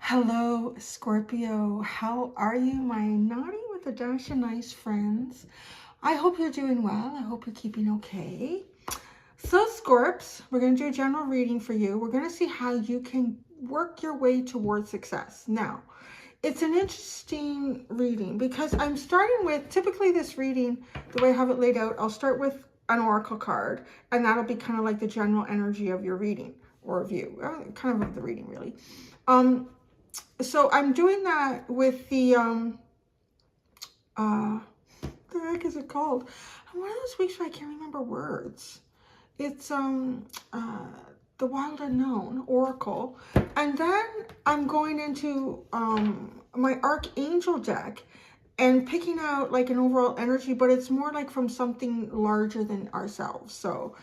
Hello, Scorpio. How are you, my naughty with a dash of nice friends? I hope you're doing well. I hope you're keeping okay. So, Scorps, we're going to do a general reading for you. We're going to see how you can work your way towards success. Now, it's an interesting reading because I'm starting with, typically this reading, the way I have it laid out, I'll start with an oracle card, and that'll be kind of like the general energy of your reading or view, kind of the reading, really. So I'm doing that with the the heck is it called? One of those weeks where I can't remember words. It's the Wild Unknown Oracle. And then I'm going into my Archangel deck and picking out like an overall energy, but it's more like from something larger than ourselves. So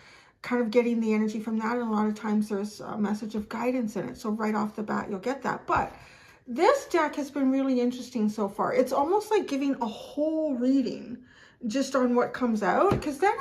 kind of getting the energy from that, and a lot of times there's a message of guidance in it. So right off the bat, you'll get that. But this deck has been really interesting so far. It's almost like giving a whole reading just on what comes out. Because then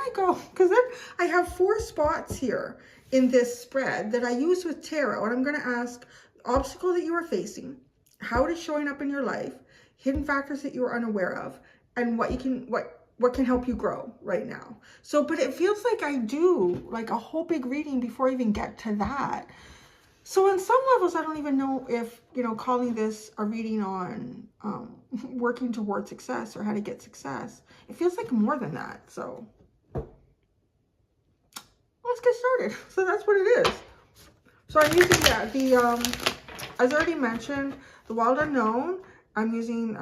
I have 4 spots here in this spread that I use with tarot. And I'm going to ask the obstacle that you are facing, how it is showing up in your life, hidden factors that you are unaware of, and what can help you grow right now. So, but it feels like I do like a whole big reading before I even get to that. So on some levels, I don't even know if, calling this a reading on working towards success or how to get success. It feels like more than that. So let's get started. So that's what it is. So I'm using, as I already mentioned, the Wild Unknown. I'm using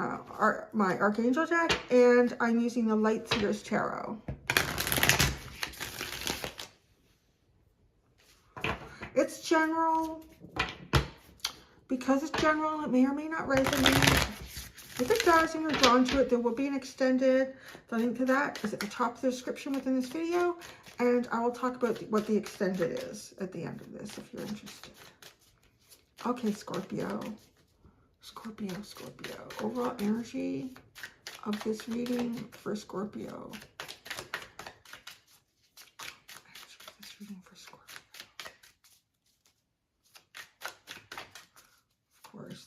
my Archangel deck, and I'm using the Light Seers Tarot. It's general. Because it's general, it may or may not resonate. If it does and you're drawn to it, there will be an extended. The link to that is at the top of the description within this video. And I will talk about what the extended is at the end of this if you're interested. Okay, Scorpio. Scorpio. Overall energy of this reading for Scorpio. This reading for Scorpio.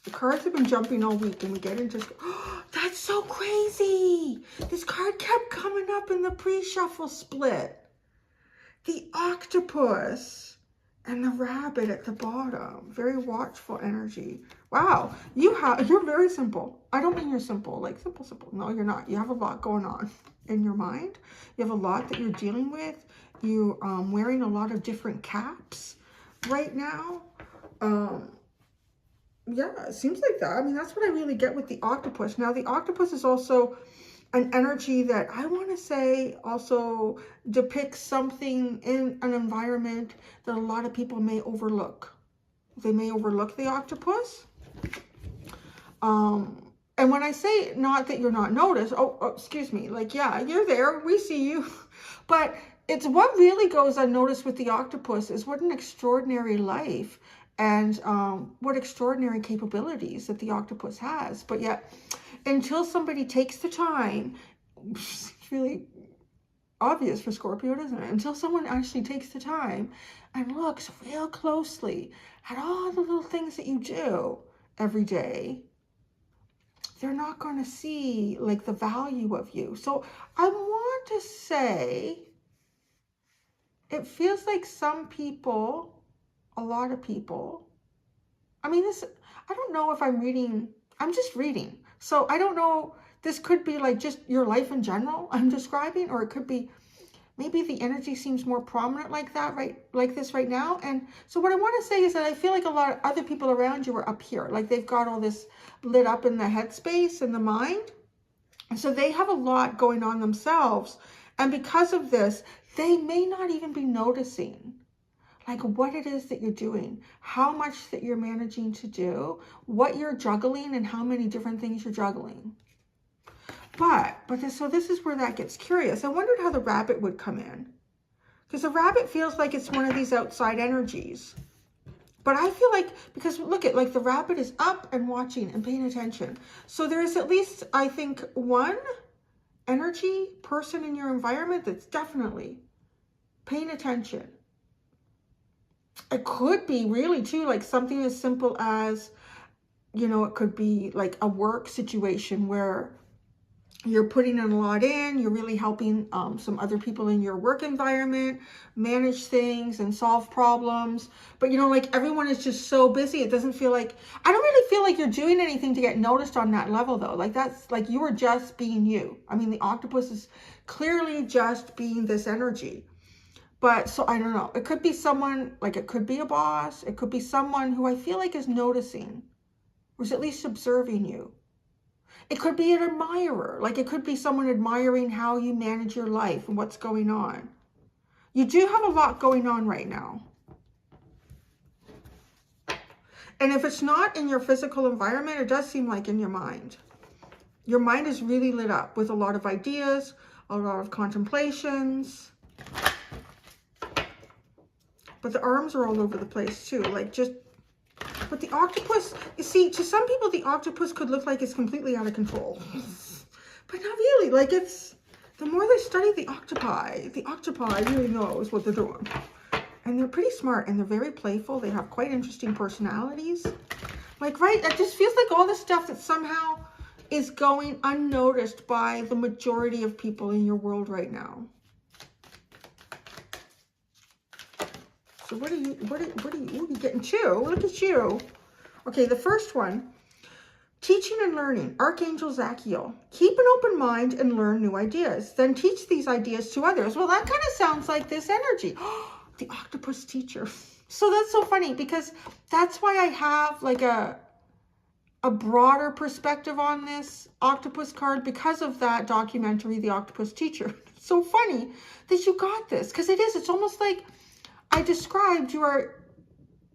The cards have been jumping all week, and we get into, oh, that's so crazy. This card kept coming up in the pre-shuffle split. The octopus and the rabbit at the bottom. Very watchful energy. Wow, you're very simple. I don't mean you're simple, like simple. No, you're not. You have a lot going on in your mind. You have a lot that you're dealing with. You're wearing a lot of different caps right now. Yeah, it seems like that. I mean, that's what I really get with the octopus. Now, the octopus is also an energy that I want to say also depicts something in an environment that a lot of people may overlook. They may overlook the octopus. And when I say not that you're not noticed, excuse me, like, yeah, you're there. We see you. But it's what really goes unnoticed with the octopus is what an extraordinary life and what extraordinary capabilities that the octopus has. But yet, until somebody takes the time, it's really obvious for Scorpio, isn't it? Until someone actually takes the time and looks real closely at all the little things that you do every day, they're not going to see like the value of you. So I want to say, it feels like some people, a lot of people, I mean, I don't know if I'm just reading. So I don't know, this could be like just your life in general I'm describing, or it could be maybe the energy seems more prominent like that, right? Like this right now. And so what I want to say is that I feel like a lot of other people around you are up here. Like they've got all this lit up in the headspace and the mind. And so they have a lot going on themselves. And because of this, they may not even be noticing like what it is that you're doing, how much that you're managing to do, what you're juggling, and how many different things you're juggling. So this is where that gets curious. I wondered how the rabbit would come in, because the rabbit feels like it's one of these outside energies. But I feel like, because look at, like the rabbit is up and watching and paying attention. So there is at least, I think, one energy person in your environment that's definitely paying attention. It could be really too like something as simple as you know, it could be like a work situation where you're putting in a lot in, you're really helping some other people in your work environment manage things and solve problems. But, you know, like everyone is just so busy. It doesn't feel like, I don't really feel like you're doing anything to get noticed on that level though. Like that's like you are just being you. I mean, the octopus is clearly just being this energy. But so I don't know. It could be someone, like it could be a boss. It could be someone who I feel like is noticing or is at least observing you. It could be an admirer, like it could be someone admiring how you manage your life and what's going on. You do have a lot going on right now. And if it's not in your physical environment, it does seem like in your mind. Your mind is really lit up with a lot of ideas, a lot of contemplations. But the arms are all over the place too, like just... But the octopus, you see, to some people, the octopus could look like it's completely out of control. But not really. Like it's, the more they study the octopi really knows what they're doing. And they're pretty smart and they're very playful. They have quite interesting personalities. Like, right, it just feels like all the stuff that somehow is going unnoticed by the majority of people in your world right now. So what are you, ooh, you're getting two. Look at you. Okay, the first one, teaching and learning. Archangel Zachiel. Keep an open mind and learn new ideas. Then teach these ideas to others. Well, that kind of sounds like this energy. The octopus teacher. So that's so funny because that's why I have like a broader perspective on this octopus card because of that documentary, The Octopus Teacher. It's so funny that you got this because it is. It's almost like I described, you're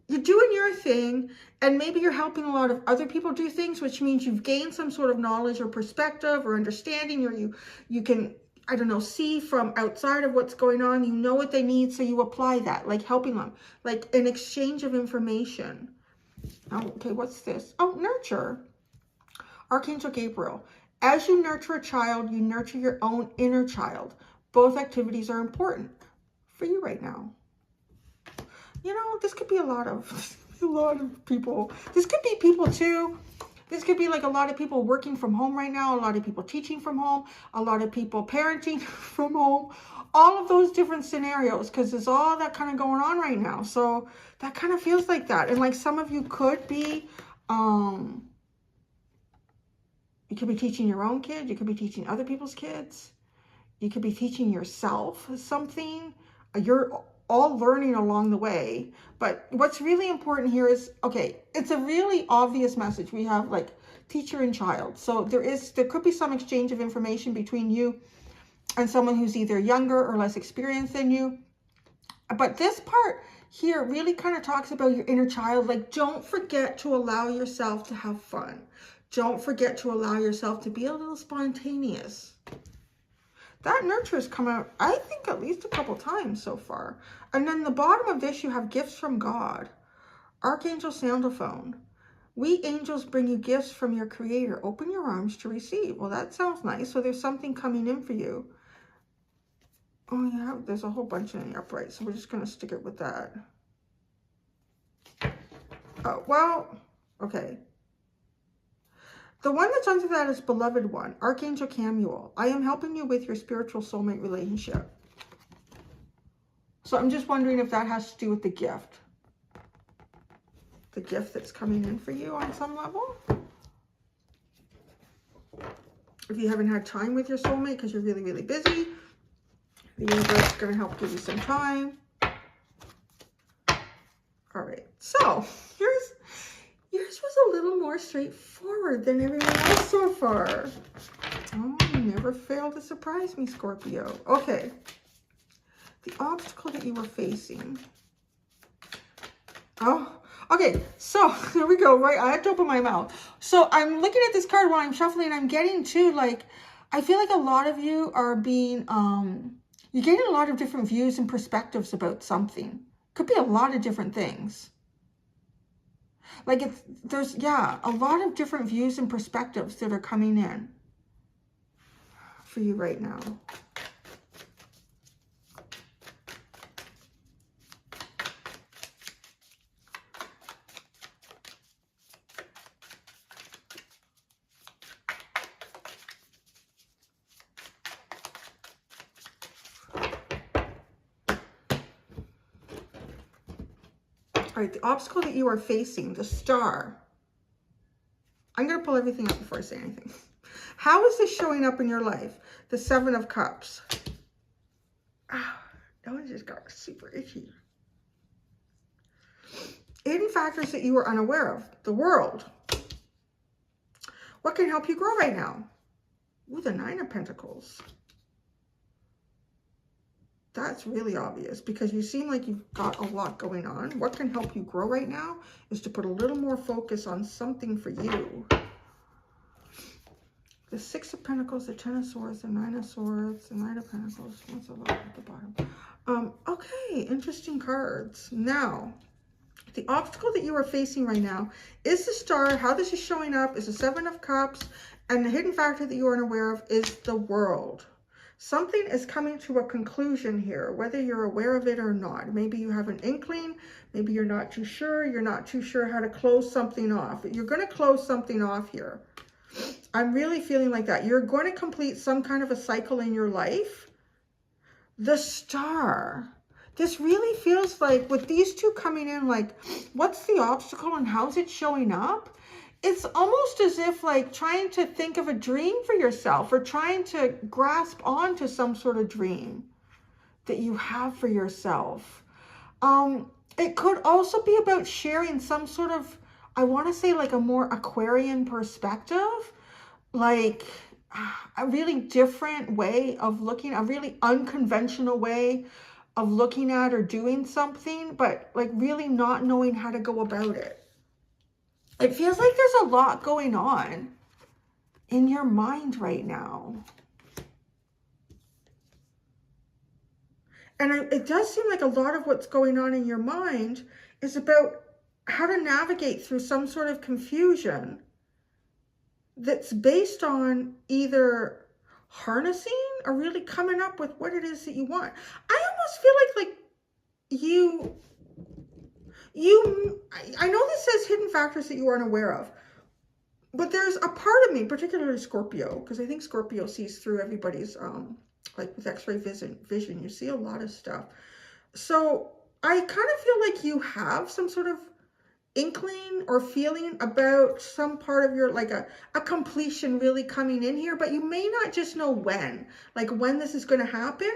doing your thing and maybe you're helping a lot of other people do things, which means you've gained some sort of knowledge or perspective or understanding, or you can, I don't know, see from outside of what's going on. You know what they need, so you apply that, like helping them, like an exchange of information. Oh, okay, what's this? Oh, nurture. Archangel Gabriel. As you nurture a child, you nurture your own inner child. Both activities are important for you right now. You know, this could be a lot of people. This could be people too. This could be like a lot of people working from home right now, a lot of people teaching from home, a lot of people parenting from home, all of those different scenarios, because there's all that kind of going on right now. So that kind of feels like that. And like some of you could be, you could be teaching your own kid. You could be teaching other people's kids. You could be teaching yourself something. You're all learning along the way. But what's really important here is, okay, it's a really obvious message. We have like teacher and child. So there could be some exchange of information between you and someone who's either younger or less experienced than you. But this part here really kind of talks about your inner child. Like, don't forget to allow yourself to have fun. Don't forget to allow yourself to be a little spontaneous. That nurture has come out, I think, at least a couple times so far. And then the bottom of this, you have gifts from God. Archangel Sandalphone. We angels bring you gifts from your creator. Open your arms to receive. Well, that sounds nice. So there's something coming in for you. Oh, yeah, there's a whole bunch in the upright. So we're just going to stick it with that. Oh, well, okay. The one that's under that is Beloved One, Archangel Camuel. I am helping you with your spiritual soulmate relationship. So I'm just wondering if that has to do with the gift. The gift that's coming in for you on some level. If you haven't had time with your soulmate because you're really, really busy, the universe is going to help give you some time. All right, so yours was a little more straightforward than everyone else so far. Oh, you never fail to surprise me, Scorpio. Okay, the obstacle that you were facing. Oh, okay, so there we go, right? I have to open my mouth. So I'm looking at this card while I'm shuffling, and I'm getting to, like, I feel like a lot of you are being, you're getting a lot of different views and perspectives about something. Could be a lot of different things. Like there's, yeah, a lot of different views and perspectives that are coming in for you right now. All right, the obstacle that you are facing, the star. I'm going to pull everything up before I say anything. How is this showing up in your life? The Seven of Cups. Ah, that one just got super itchy. Hidden factors that you are unaware of. The world. What can help you grow right now? Ooh, the Nine of Pentacles. That's really obvious because you seem like you've got a lot going on. What can help you grow right now is to put a little more focus on something for you. The Six of Pentacles, the Ten of Swords, the Nine of Swords, the Knight of Pentacles. What's a lot at the bottom? Okay, interesting cards. Now, the obstacle that you are facing right now is the Star. How this is showing up is the Seven of Cups, and the hidden factor that you are unaware of is the World. Something is coming to a conclusion here, whether you're aware of it or not. Maybe you have an inkling. Maybe you're not too sure. You're not too sure how to close something off. You're going to close something off here. I'm really feeling like that. You're going to complete some kind of a cycle in your life. The Star. This really feels like, with these two coming in, like, what's the obstacle and how's it showing up? It's almost as if like trying to think of a dream for yourself or trying to grasp onto some sort of dream that you have for yourself. It could also be about sharing some sort of, I want to say like a more Aquarian perspective, like a really different way of looking, a really unconventional way of looking at or doing something, but like really not knowing how to go about it. It feels like there's a lot going on in your mind right now. And it does seem like a lot of what's going on in your mind is about how to navigate through some sort of confusion that's based on either harnessing or really coming up with what it is that you want. I almost feel like I know this says hidden factors that you aren't aware of, but there's a part of me, particularly Scorpio, because I think Scorpio sees through everybody's, like with X-ray vision, you see a lot of stuff. So I kind of feel like you have some sort of inkling or feeling about some part of your, like a completion really coming in here, but you may not just know when, like when this is going to happen.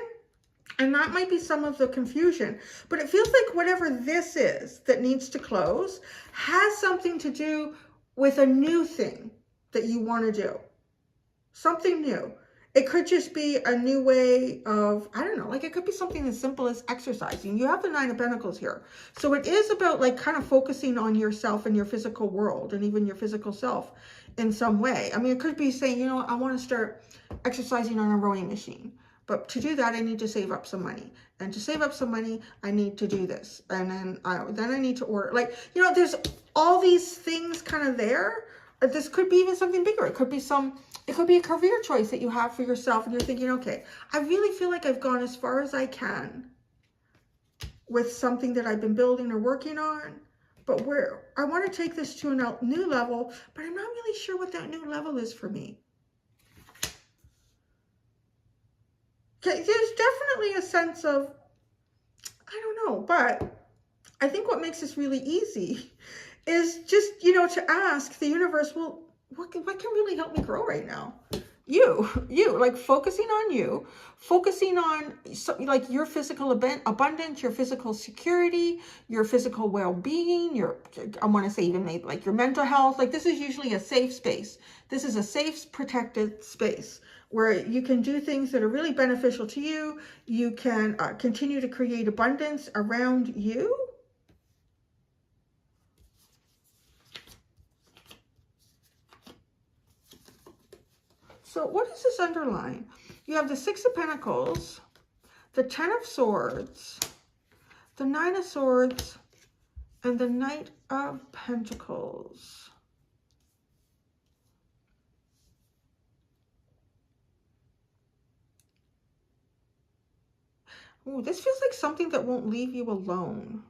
And that might be some of the confusion, but it feels like whatever this is that needs to close has something to do with a new thing that you want to do. Something new. It could just be a new way of, I don't know, like it could be something as simple as exercising. You have the Nine of Pentacles here. So it is about like kind of focusing on yourself and your physical world and even your physical self in some way. I mean, it could be saying, you know, I want to start exercising on a rowing machine. But to do that, I need to save up some money. And to save up some money, I need to do this. And then I need to order. Like, you know, there's all these things kind of there. This could be even something bigger. It could be a career choice that you have for yourself. And you're thinking, okay, I really feel like I've gone as far as I can with something that I've been building or working on. But where I want to take this to a new level, but I'm not really sure what that new level is for me. There's definitely a sense of, I don't know, but I think what makes this really easy is just, you know, to ask the universe, well, what can really help me grow right now? You, like focusing on you, focusing on like your physical abundance, your physical security, your physical well-being, I want to say even maybe like your mental health. Like this is usually a safe space. This is a safe, protected space where you can do things that are really beneficial to you. You can continue to create abundance around you. So what does this underline? You have the Six of Pentacles, the Ten of Swords, the Nine of Swords, and the Knight of Pentacles. Ooh, this feels like something that won't leave you alone.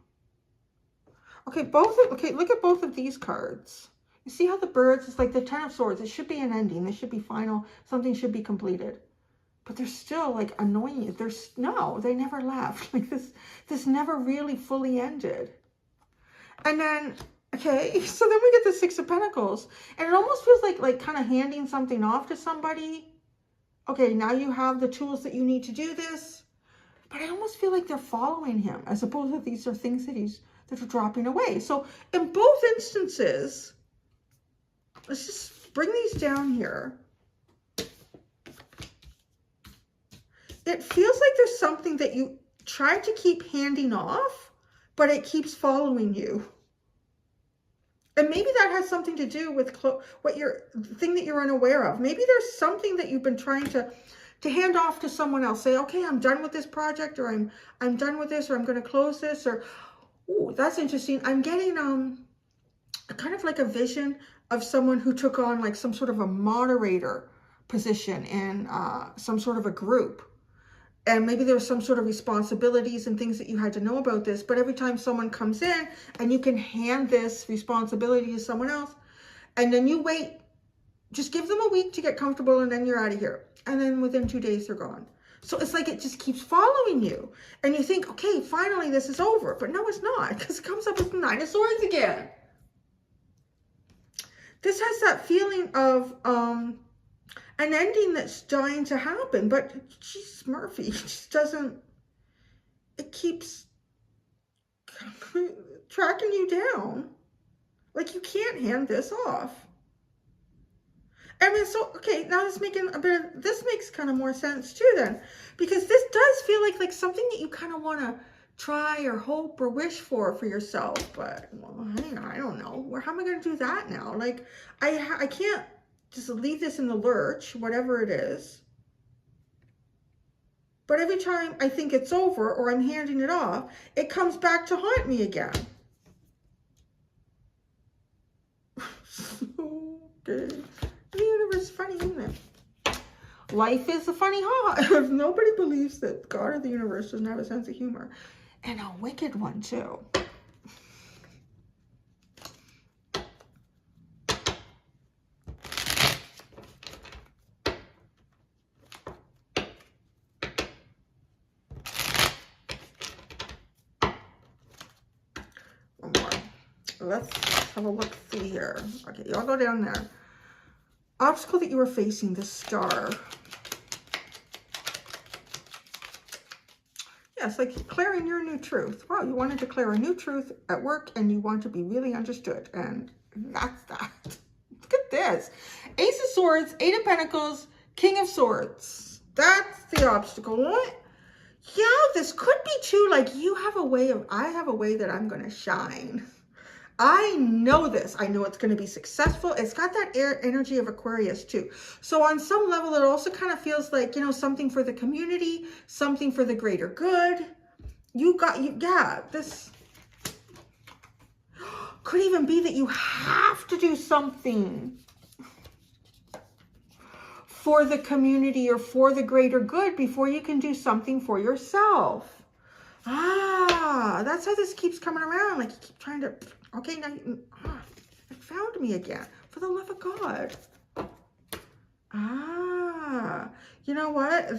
Okay, look at both of these cards. You see how the birds, it's like the Ten of Swords. It should be an ending. This should be final. Something should be completed. But they're still like annoying you. No, they never left. Like this never really fully ended. And then, okay, so then we get the Six of Pentacles. And it almost feels like kind of handing something off to somebody. Okay, now you have the tools that you need to do this. But I almost feel like they're following him, as opposed to these are things that are dropping away. So in both instances, let's just bring these down here. It feels like there's something that you try to keep handing off, but it keeps following you. And maybe that has something to do with the thing that you're unaware of. Maybe there's something that you've been trying to hand off to someone else. Say, okay, I'm done with this project, or I'm done with this, or I'm going to close this, or, oh, that's interesting. I'm getting kind of like a vision of someone who took on like some sort of a moderator position in some sort of a group. And maybe there's some sort of responsibilities and things that you had to know about this. But every time someone comes in and you can hand this responsibility to someone else, and then you wait, just give them a week to get comfortable, and then you're out of here. And then within 2 days, they're gone. So it's like it just keeps following you. And you think, okay, finally this is over. But no, it's not, because it comes up with the Nine of Swords again. This has that feeling of an ending that's dying to happen, but geez, Murphy just doesn't, it keeps tracking you down. Like, you can't hand this off. I mean, so, okay, now this makes kind of more sense too then, because this does feel like something that you kind of want to try or hope or wish for yourself, but, well, I don't know. How am I going to do that now? Like, I can't just leave this in the lurch, whatever it is. But every time I think it's over or I'm handing it off, it comes back to haunt me again. Okay. The universe is funny, isn't it? Life is a funny haunt. If nobody believes that God or the universe doesn't have a sense of humor. And a wicked one, too. Let's have a look-see here. Okay, y'all go down there. Obstacle that you were facing, the Star. Yes, like declaring your new truth. Wow, you want to declare a new truth at work, and you want to be really understood. And that's that. Look at this. Ace of Swords, Eight of Pentacles, King of Swords. That's the obstacle. What? Yeah, this could be too, like, I have a way that I'm going to shine. I know this. I know it's going to be successful. It's got that energy of Aquarius too. So on some level, it also kind of feels like, something for the community, something for the greater good. Yeah, this could even be that you have to do something for the community or for the greater good before you can do something for yourself. Ah, that's how this keeps coming around. Like, you keep trying to, okay, now it found me again. For the love of God. Ah, you know what?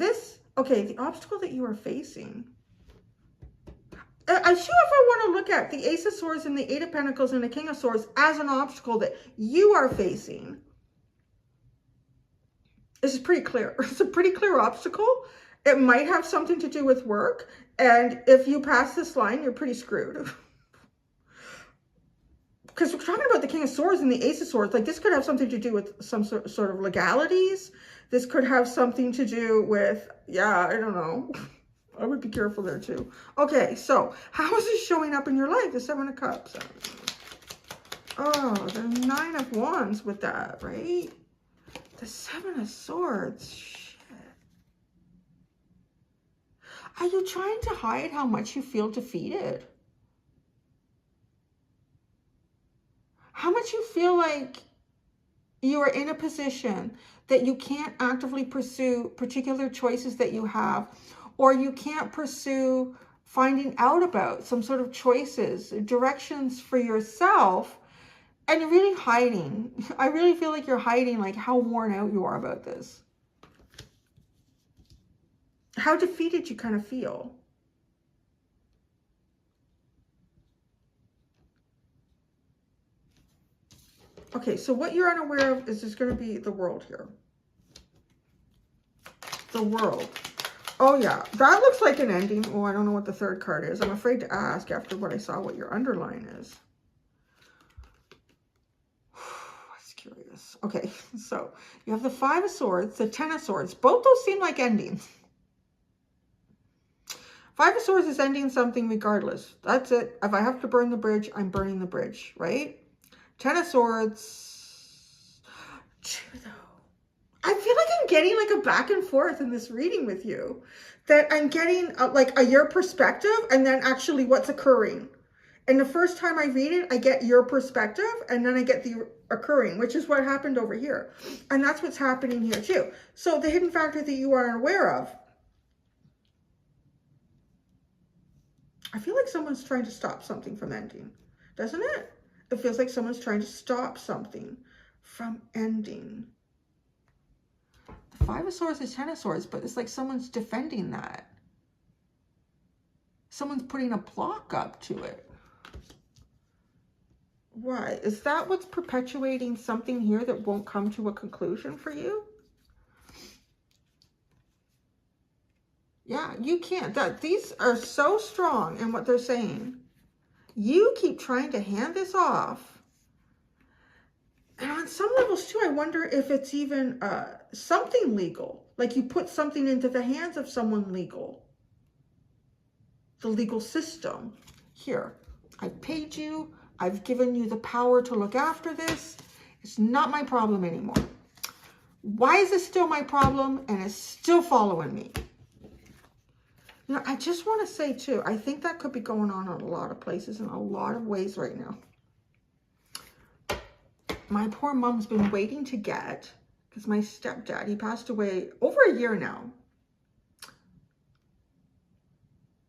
Okay, the obstacle that you are facing. I'm sure if I want to look at the Ace of Swords and the Eight of Pentacles and the King of Swords as an obstacle that you are facing, this is pretty clear. It's a pretty clear obstacle. It might have something to do with work. And if you pass this line, you're pretty screwed. Because we're talking about the King of Swords and the Ace of Swords. Like, this could have something to do with some sort of legalities. This could have something to do with, yeah, I don't know. I would be careful there too. Okay, so how is this showing up in your life? The Seven of Cups. Oh, the Nine of Wands with that, right? The Seven of Swords. Shit. Are you trying to hide how much you feel defeated? How much you feel like you are in a position that you can't actively pursue particular choices that you have, or you can't pursue finding out about some sort of choices, directions for yourself, and you're really hiding. I really feel like you're hiding, like, how worn out you are about this. How defeated you kind of feel. Okay, so what you're unaware of is there's going to be the world here. The world. Oh yeah, that looks like an ending. Oh, I don't know what the third card is. I'm afraid to ask after what I saw what your underline is. That's curious. Okay, so you have the Five of Swords, the Ten of Swords. Both those seem like endings. Five of Swords is ending something regardless. That's it. If I have to burn the bridge, I'm burning the bridge, right? Ten of Swords. True though. I feel like I'm getting like a back and forth in this reading with you. That I'm getting like your perspective and then actually what's occurring. And the first time I read it, I get your perspective and then I get the occurring, which is what happened over here. And that's what's happening here too. So the hidden factor that you are unaware of. I feel like someone's trying to stop something from ending, doesn't it? It feels like someone's trying to stop something from ending. The Five of Swords is Ten of Swords, but it's like someone's defending that. Someone's putting a block up to it. Why? Is that what's perpetuating something here that won't come to a conclusion for you? Yeah, you can't. These are so strong in what they're saying. You keep trying to hand this off. And on some levels too, I wonder if it's even something legal. Like you put something into the hands of someone legal. The legal system. Here, I paid you. I've given you the power to look after this. It's not my problem anymore. Why is it still my problem and it's still following me? You know, I just want to say too, I think that could be going on in a lot of places in a lot of ways right now. My poor mom's been waiting to get, because my stepdad, he passed away over a year now.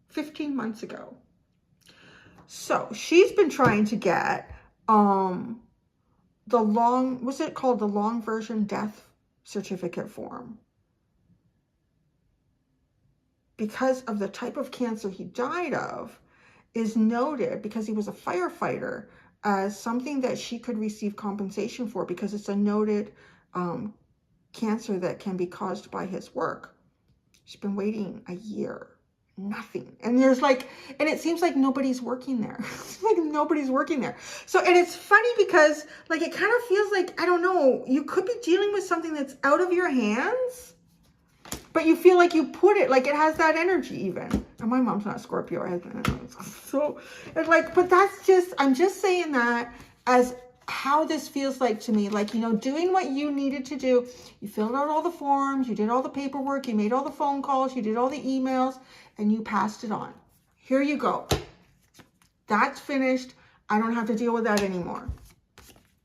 15 months ago. So she's been trying to get the long, what's it called? The long version death certificate form. Because of the type of cancer he died of, is noted, because he was a firefighter, as something that she could receive compensation for, because it's a noted cancer that can be caused by his work. She's been waiting a year. Nothing. And there's like, and it seems like nobody's working there. Like nobody's working there. So, and it's funny because like, it kind of feels like, I don't know, you could be dealing with something that's out of your hands, but you feel like you put it, like it has that energy even. And my mom's not Scorpio. So it's like, but that's just, I'm just saying that as how this feels like to me. Like, you know, doing what you needed to do. You filled out all the forms, you did all the paperwork, you made all the phone calls, you did all the emails, and you passed it on. Here you go. That's finished. I don't have to deal with that anymore.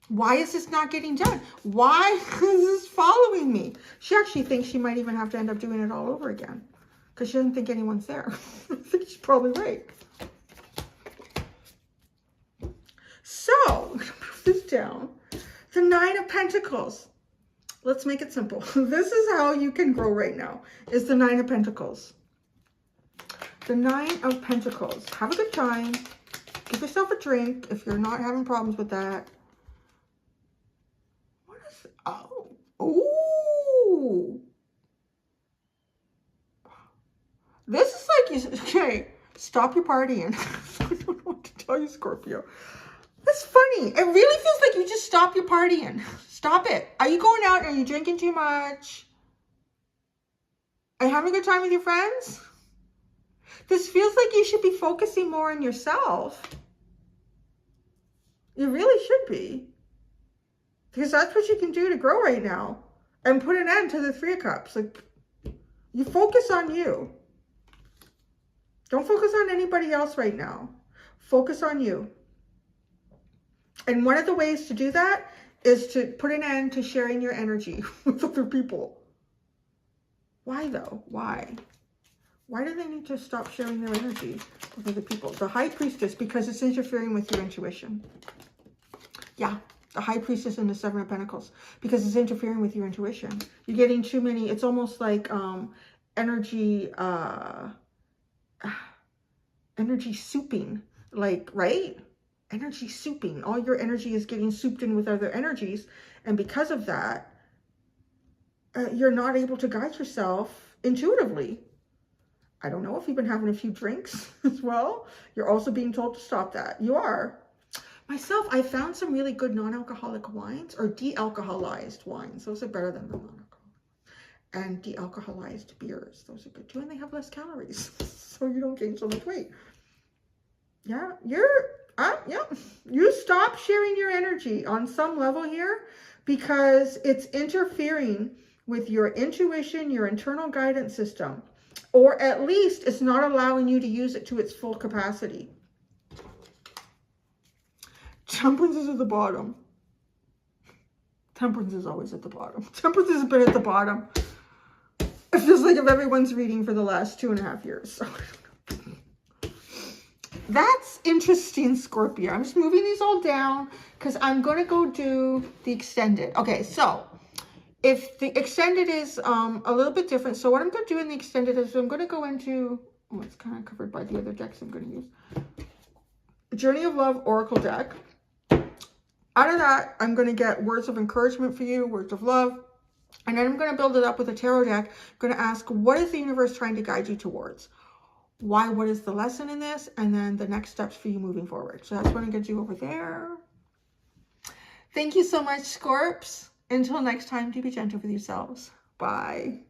Why is this not getting done? Why is this following me? She actually thinks she might even have to end up doing it all over again, because she doesn't think anyone's there. I think she's probably right. So, I'm going to move this down. The Nine of Pentacles. Let's make it simple. This is how you can grow right now, is the Nine of Pentacles. The Nine of Pentacles. Have a good time. Give yourself a drink if you're not having problems with that. What is it? Oh. Ooh. This is like, okay, stop your partying. I don't know what to tell you, Scorpio. That's funny. It really feels like you just stop your partying. Stop it. Are you going out? Are you drinking too much? Are you having a good time with your friends? This feels like you should be focusing more on yourself. You really should be. Because that's what you can do to grow right now. And put an end to the Three of Cups. Like, you focus on you. Don't focus on anybody else right now. Focus on you. And one of the ways to do that is to put an end to sharing your energy with other people. Why though? Why? Why do they need to stop sharing their energy with other people? The High Priestess, because it's interfering with your intuition. Yeah, the High Priestess and the Seven of Pentacles, because it's interfering with your intuition. You're getting too many, it's almost like energy souping, like, right? energy souping. All your energy is getting souped in with other energies. And because of that, you're not able to guide yourself intuitively. I don't know if you've been having a few drinks as well. You're also being told to stop that. You are. Myself, I found some really good non-alcoholic wines, or de-alcoholized wines. Those are better than the non-alcoholic. And de-alcoholized beers. Those are good too. And they have less calories. So you don't gain so much weight. Yeah, you stop sharing your energy on some level here, because it's interfering with your intuition, your internal guidance system, or at least it's not allowing you to use it to its full capacity. Temperance is at the bottom. Temperance is always at the bottom. Temperance has been at the bottom. It feels like if everyone's reading for the last 2.5 years. So that's interesting, Scorpio. I'm just moving these all down because I'm going to go do the extended. Okay, so if the extended is a little bit different. So what I'm going to do in the extended is I'm going to go into, oh, it's kind of covered by the other decks I'm going to use. Journey of Love Oracle deck. Out of that, I'm going to get words of encouragement for you, words of love. And then I'm going to build it up with a tarot deck. I'm going to ask, what is the universe trying to guide you towards? Why? What is the lesson in this? And then the next steps for you moving forward. So that's what I'm going to do over there. Thank you so much, Scorps. Until next time, do be gentle with yourselves. Bye.